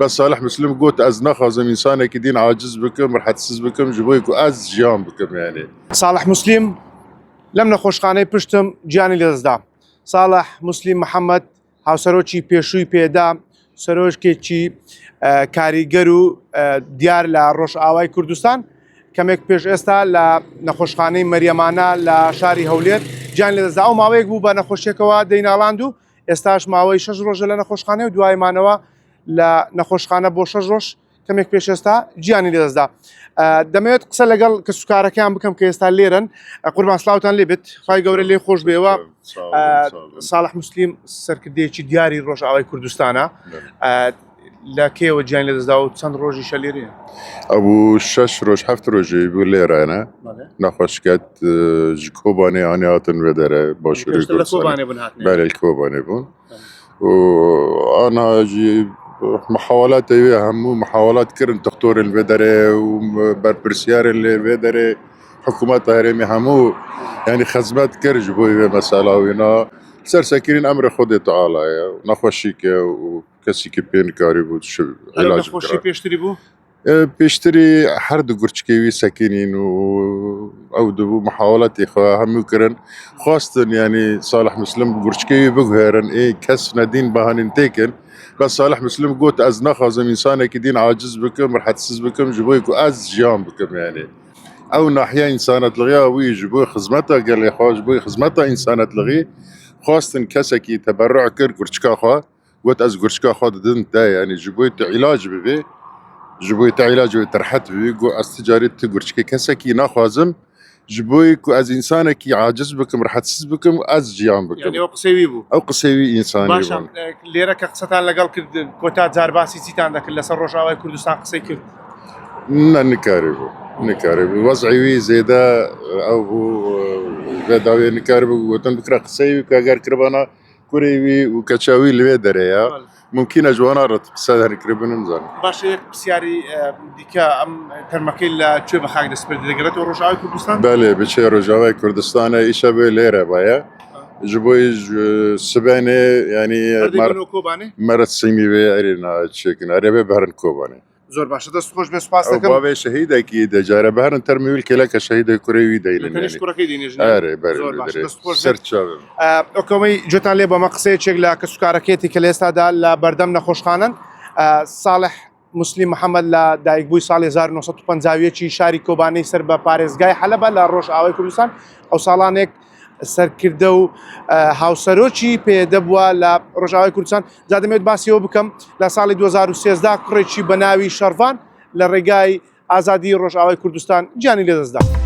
بس صالح مسلم قوت از نخوازم انسانك دين عاجز بكم رح تسز بكم جبويك از جيان بكم يعني. صالح مسلم لم نەخۆشخانەی پشتم گیانی لێدەستدا. صالح مسلم محەممەد هاوسەرۆکی پێشووی پێدا سەرۆژکێکی کاریگەر و دیار لە ڕۆژئاوای کوردستان کەمێک پێش ئێستا لە نەخۆشخانەی مەریەمانە لە شاری هەولێر گیان لێدەستدا. ئەو ماوەیەک بوو بە نەخۆشیەکەوە دەیناڵاند و ئێستاش ماوەی 6 ڕۆژە لە نەخۆشخانە و دوایمانەوە لە نەخۆشخانە بۆ 6 ڕۆژ کەمێک پێش ئێستا گیانی لێدەستدا. دەمەوێت قسە لەگەڵ کە سوکارەکەیان بکەم کە ئێستا لێرن. قوربان سلااوتان لێبێت خی گەورە لێ خۆش بێەوە. صالح مسلم سەرکردەیەکی دیاری ڕۆژئاوای کوردستانە لە کێوە گیان لێدەستدا و چەند ڕۆژی شە لێرەیە؟ ئەبوو 6 ڕۆژ 7 ڕۆژی بوو لێرانە نەخۆشکات ji Kobanê anî hatin vê derê başûrê belê Kobanê bûn û ana jî محاولات همو محاولات كرن دكتور vê derê û berpirsiyarên lê vê derê حکومeta herêmê hemû yani xizmet kir ji bo vê mesela wîna sersekirîn emrê Xwedê Teala ye nexweşîk e û kesekî pê nikarî bû نەخۆشی پێشتری بوو؟ پێشتری هەر du gurçkê wî sekînîn û ew dibû محاولاتê xwe hemû kirin xwastin yanî Salih Muslim gurçkê wî biguherin ê kes nedîn behanîn têkin. بس صالح مسلم قوت از نخوازم انسانك دين عاجز بكم رح تسز بكم جبوي از جيان بكم يعني او ناحيه انسانه لغيها وي جبوي خدمتها قال لي خواج جبوي خدمتها انسانه لغي خاصه كسكي تبرع كر قرشكا خوا قوت از قرشكا خوا دن تا يعني جبوي علاج ببي جبوي علاج وترحت ببي قو از تجاري قرشكي كسكي نخوازم جبوي از انسانك عاجز بكم رح تسز بكم از جيان بكم يعني او قسەوی بوو او قسەوی انساني باشە لێرە کە قسەتان لەگەڵ کرد کۆتا جارباسی چیتان دەکرد لەسەر ڕۆژئاوای کوردستان قسەی کرد؟ نكاري بو وضعي وي زيدا او بو داوي نكاري بو وتن بكره قسەوی كاغار كربانا كوريوي وكاتشاوي لوي دريا ممكن جوانا رت قسە كربن نزان باش یەک پرسیاری دیکە ئەم تەرمەکەی لە کوێ بە خاک دەست پێ دەگرێتەوە ڕۆژئاوای کوردستان؟ بله بچێ ڕۆژئاوای کوردستانە ئیشە بێ لێرە باە ji bo sibênê yanî meret simî wê erêna çêkin erê biherin Kobanê. زۆر باشە دەست خۆش بێ سوپاس دەکەم. bavê şehîdekî de care biherin termî keleke şehîdê kurê wî deynin ser çavê. ئۆکەوەی جوتان لێ بەمە قسەیەکێک لە کە سوکارەکەیەتی کە لە ئێستادا لە بەردەم نەخۆشخانەن. صالح مسلم محەممەد لە دایکبووی ساڵی 1950 شاری کۆبانەی سەر بە پارێزگای حەلەبە لە ڕۆژئاوای کوردستان ئەو ساڵانێک سەرکردە و هاوسەرۆکی پێدەبووە لە ڕۆژئاوای کوردستان. جا دەمەوێت باسیەوە بکەم لە ساڵی 2013 کوڕێکی بە ناوی شەڕڤان لە ڕێگای ئازادی ڕۆژئاوای کوردستان گیانی لێدەستدا.